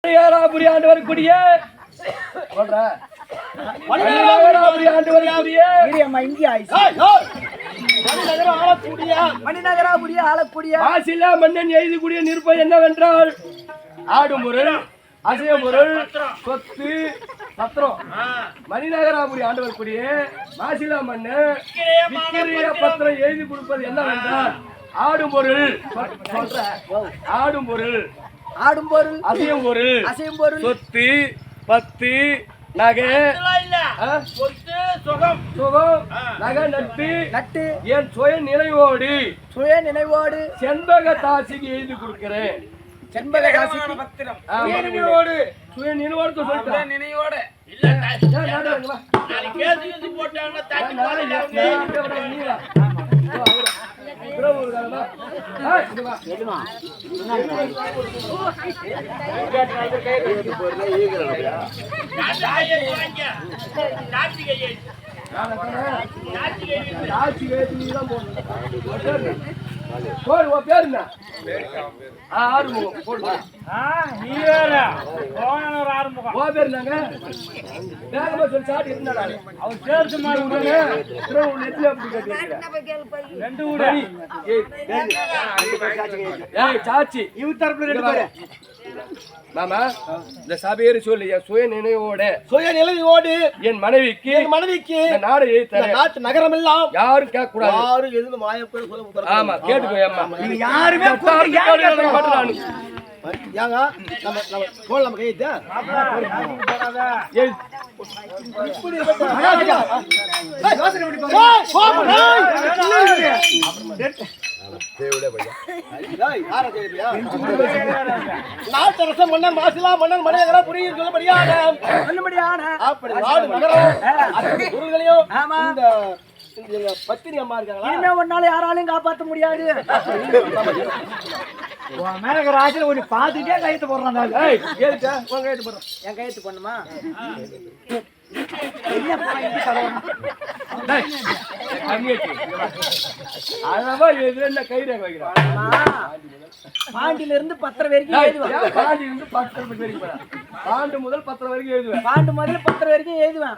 மணிநகராபுரி ஆண்டு வரக்கூடிய மணிநகராபுரி ஆளக்கூடிய மாசில்லா மன்னன் எழுதக்கூடிய நிருப்பம் என்னவென்றால் ஆடும் பொருள், அசைய பொருள், சொத்து, பத்திரம். மணிநகராபுரி ஆண்டு வரக்கூடிய மாசில்லா மன்னன் விக்கிரிய பத்திரம் எழுதி கொடுப்பது என்னவென்றால் ஆடும் பொருள், ஆடும் பொருள், ஆடும் பொருள், அசையும் பொருள், அசையும் பொருள், சொத்து, பத்து, நகை, சொத்து, சுகம், சுகம், நகை, நட்டு, நட்டு, என் சுய நினைவோடு செண்பக தாசிக்கு எழுதி கொடுக்கிறேன். செண்பக தாசி பத்திரம் சுய நினைவோடு சொல்றேன். நினைவோடு இல்ல கேஸ் போட்டாங்க தட்டி சாச்சி மாமா இந்த சபையர் சொல்லி சுய நினைவோடு என் மனைவிக்கு நாடு நாட்டு நகரம் எல்லாம் யாரும் கேட்க கூடாது, யாரும் எதுவும் மாயப்பட. ஆமா கேட்டுக்கோ அம்மா, நீங்க யாருமே ஏங்க நம்ம போடலாம் கையெழுத்து நாட்டரசன் மன்னன் மாசிலா மன்னன் மணிநகரா புரியும் சொல்லபடியான பத்தினி அம்மா இருக்காங்களா, ஒன்னால யாராலையும் காப்பாற்ற முடியாது. ராஜில ஒரு பாத்துட்டே கையெழுத்து போடுறான். என் கையெழுத்து பண்ணுமா? பாண்டியில இருந்து 10 வரைக்கும் பாண்டு முதல் 10 வரைக்கும் எழுதுவேன். பாண்டு முதல் 10 வரைக்கும் எழுதுவேன்.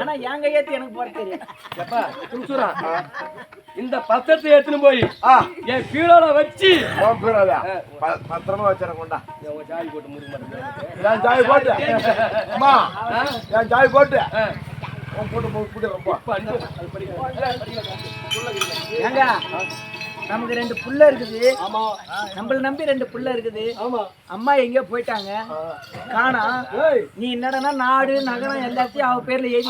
ஆனா என் கையெழுத்து எனக்கு போட தெரியும். இந்த பத்திரத்தை எடுத்துன்னு போய் என் பீரோட வச்சு பத்திரமா வச்சிருக்கா ஜாய் போட்டு முடிவு ஜாய் போட்டு அம்மா ஜாய் போட்டு ஏங்க நமக்கு 2 புள்ள இருக்குது. நம்மள நம்பி 2 புள்ள இருக்குது. அம்மா எங்கேயோ போயிட்டாங்க காணா. நீ என்னடனா நாடு நகரம் எல்லாத்தையும் அவ பேர்ல எழுதி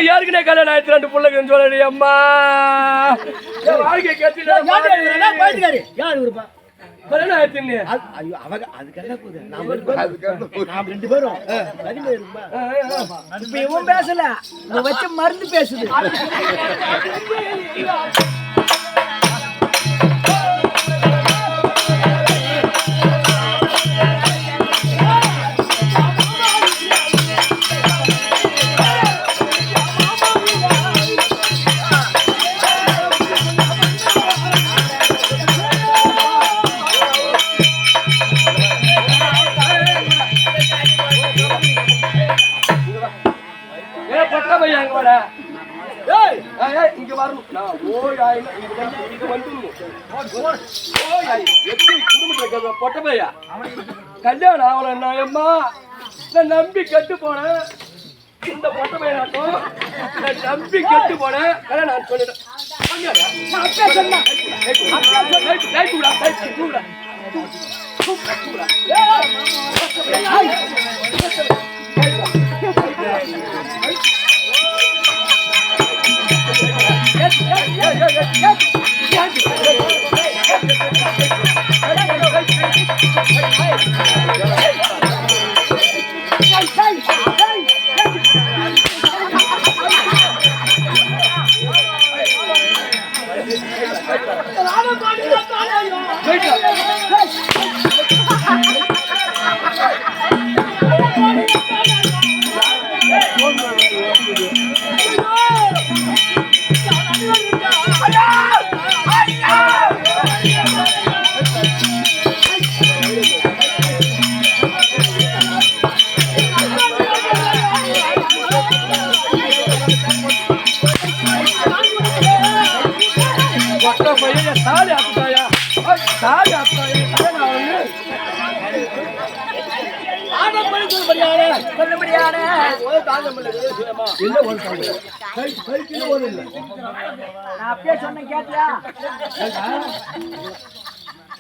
யாருக்குனே கல்யாணம் ஆயிரத்தி 2 பிள்ளைங்க சொல்லி அம்மா வாழ்க்கை கல்யாணம் ஆயிரத்தி. இப்ப இவன் பேசல, வச்ச மருந்து பேசுது. இங்க வரணும். நான் பொட்டப்பையா கல்யாணம் ஆகலன்னா அம்மா நான் நம்பி கட்டு போனேன். இந்த பொட்டப்பையாட்டம் நான் நம்பி கட்டு போனேன். கல்யாணம் சொல்லிட்டேன்.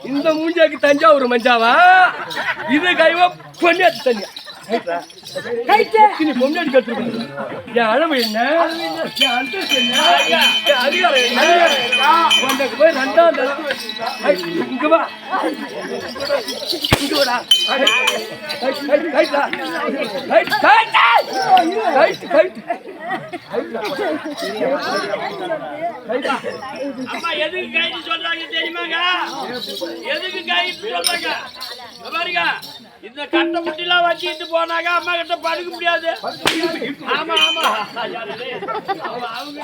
இந்த மூஞ்சாக்கு தஞ்சாவூர் மஞ்சாவா இது கைவா பொண்ணாச்சு தனியா பொண்ணாடி கற்றுக்கணும் என் அளவு என்ன என் அந்தஸ்து என்ன என் அதிகாரம் என்ன உனக்கு போய் ரெண்டாம் இங்க வா இங்க வாடா அம்மா எதுக்கு கைது சொல்றாங்க தெரியுமாங்க? எதுக்கு கைது சொல்றாங்க பாருங்க. இந்த கட்டை முட்டிலாம் வச்சுட்டு போனாங்க அம்மா கிட்ட படுக்க முடியாது. ஆமா ஆமா அவங்க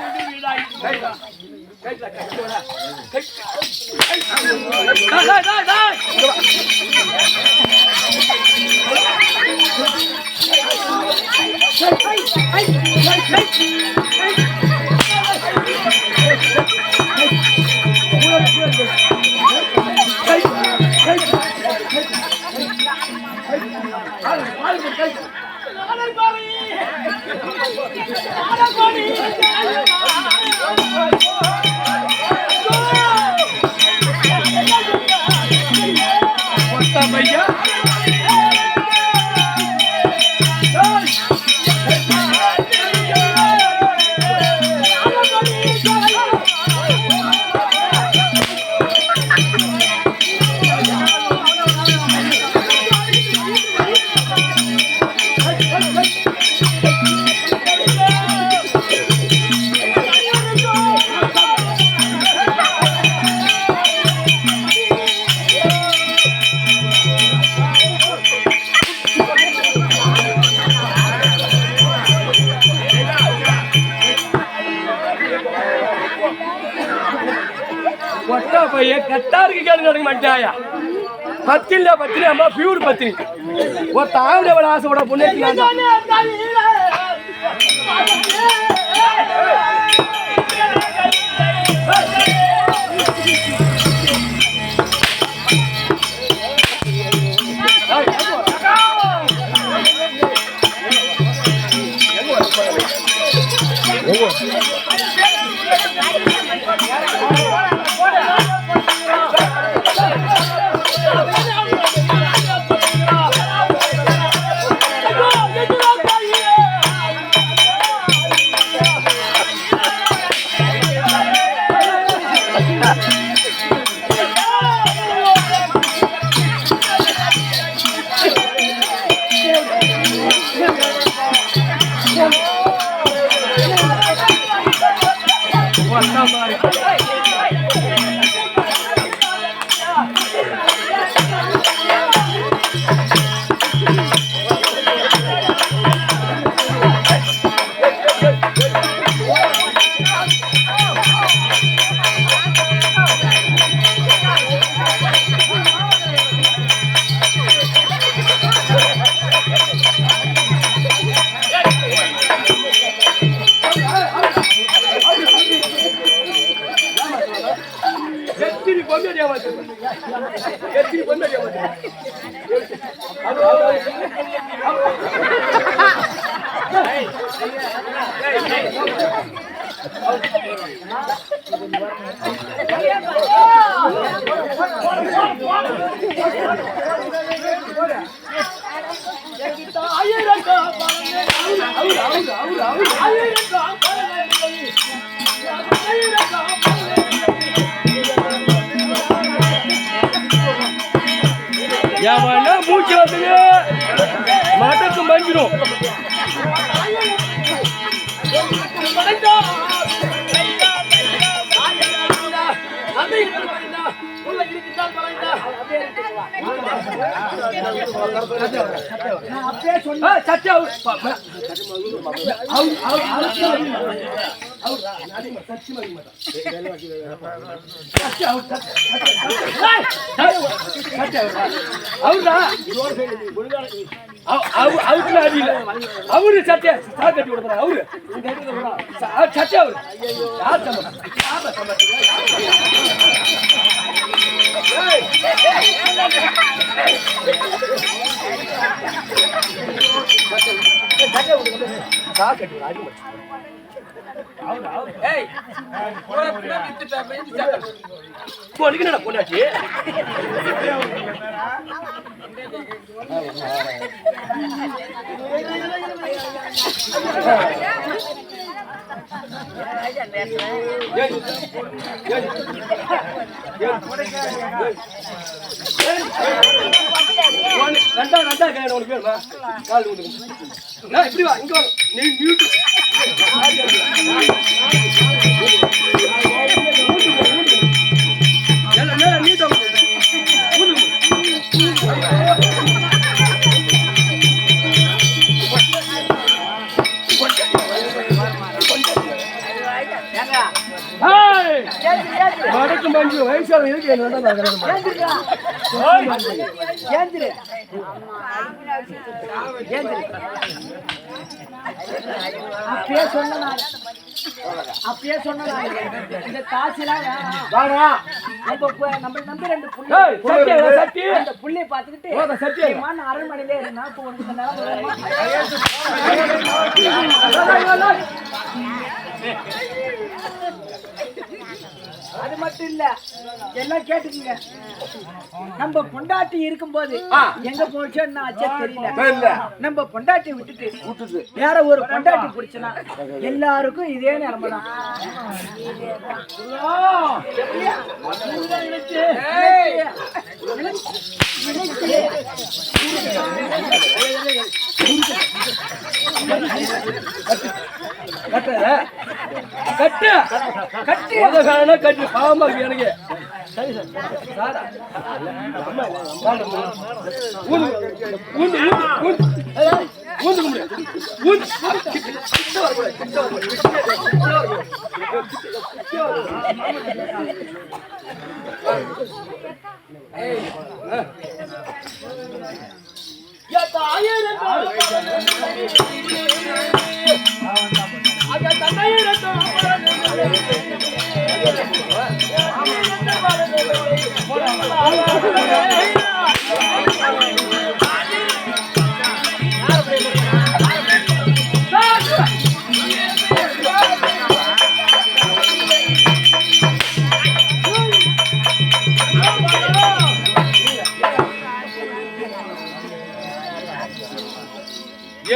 भैया कट्टार की गल मट्टाया पत्नी पत्नी अम्मा प्यूर पत्नी वो तावड़े वाला आस बड़ा पुण्य ஐயோ அடிக்கணும். அவரு சட்டை கட்டி விடுறாரு. அவரு சட்டை அவரு பொண்டாட்டி இப்படி வா இங்க வடக்கு மஞ்சு வயசாக இருக்கு அப்பயே சொன்ன இந்த காசுலாம் நம்ம நம்பி 2 புள்ளைய பாத்துக்கிட்டு அரண்மனையிலே இருந்தா இப்ப உனக்கு அது மட்டும் இல்ல, எல்லாம் கேட்டுக்கீங்க. நம்ம பொண்டாட்டி இருக்கும்போது எங்க போச்சோன்னு ஆச்சே தெரியல. நம்ம பொண்டாட்டி விட்டுட்டு வேற ஒரு பொண்டாட்டி பிடிச்சனா எல்லாருக்கும் இதே நேரம் தான். கட்டு பாவமா இருக்கு எனக்கு.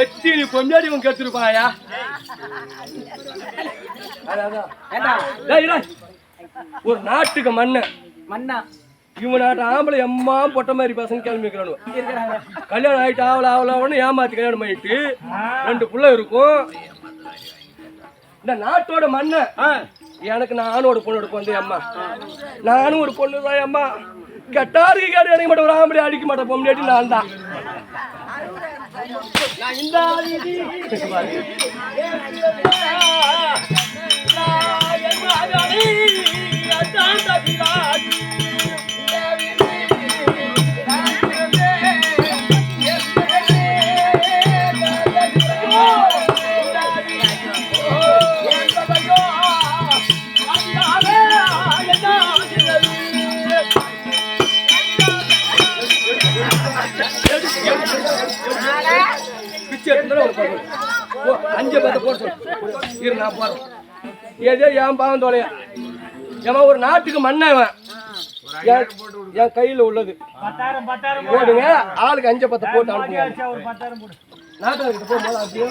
எத்தனை கொண்டாடி உன் கத்துருப்பாயா? ஒரு நாட்டுக்கு மண்ணா இவன் நாட்டு ஆம்பளை எம்மா பொட்ட மாதிரி பசங்க கிளம்பி இருக்கிறானு. கல்யாணம் ஆயிட்டு ஆவல ஏமாத்தி கல்யாணம் பண்ணிட்டு 2 புள்ள இருக்கும். இந்த நாட்டோட மண்ண எனக்கு நானும் ஒரு பொண்ணு எடுப்போம். வந்து அம்மா நானும் ஒரு பொண்ணு தான் அம்மா. கட்டாருக்கு கேட்டு அடிக்க மாட்டேன், ஒரு ஆம்பளை அடிக்க மாட்டேன். பொண்ணு நான் தான் அஞ்சு பத்து போட சொல்லு. நான் போறேன். ஏதோ என் பாவம் தோலையா ஏமா ஒரு நாட்டுக்கு மன்னவன் என் கையில உள்ளது போடுங்க. ஆளுக்கு 5 10 போட்டு அனுப்புங்க. நாட்டுக்கு போகும்போது அப்படியே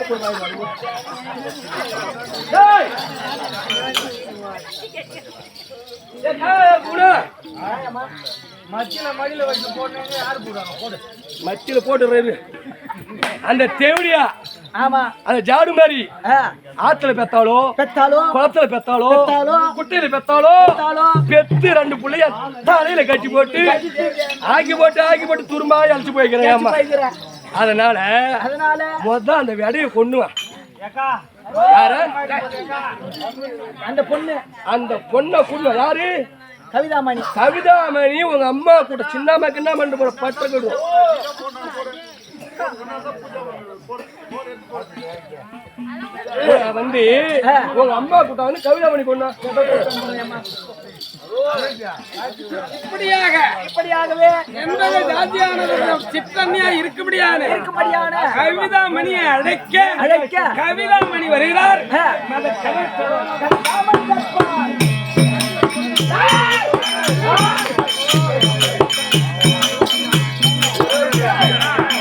மத்தியில போட்டு அந்த தேவடியா ஆமா அந்த ஜாடு மாதிரி ஆ, ஆத்துல பெத்தாலோ பெத்தாலும் குளத்துல பெத்தாலோ பெத்தாலும், குட்டையில பெத்தாலோ பெத்தாலும், பெத்து 2 புள்ளைய தலையில கட்டி போட்டு ஆக்கி போட்டு துரும்பாய் அழைச்சு போய்க்கிறேன் அம்மா. வைக்கிறேன். அதனால அதனால மொத்தம் அந்த விடையை கொண்டுவான் யாரு அந்த பொண்ணு அந்த பொண்ணை கொண்டு யாரு கவிதாமணி கவிதாமணி உங்க அம்மா கூட சின்னம்மா கிண்ணா பண்ணி போற பட்டிருக்கணும் வந்து உங்க அம்மா கூட்ட வந்து கவிதாமணி கொண்டா இப்படியாகவே என்பது ஜாதியானவர்கள் சித்தன்மையா இருக்கும்படியான கவிதாமணியை அழைக்க அழைக்க கவிதாமணி வருகிறார். ஆ,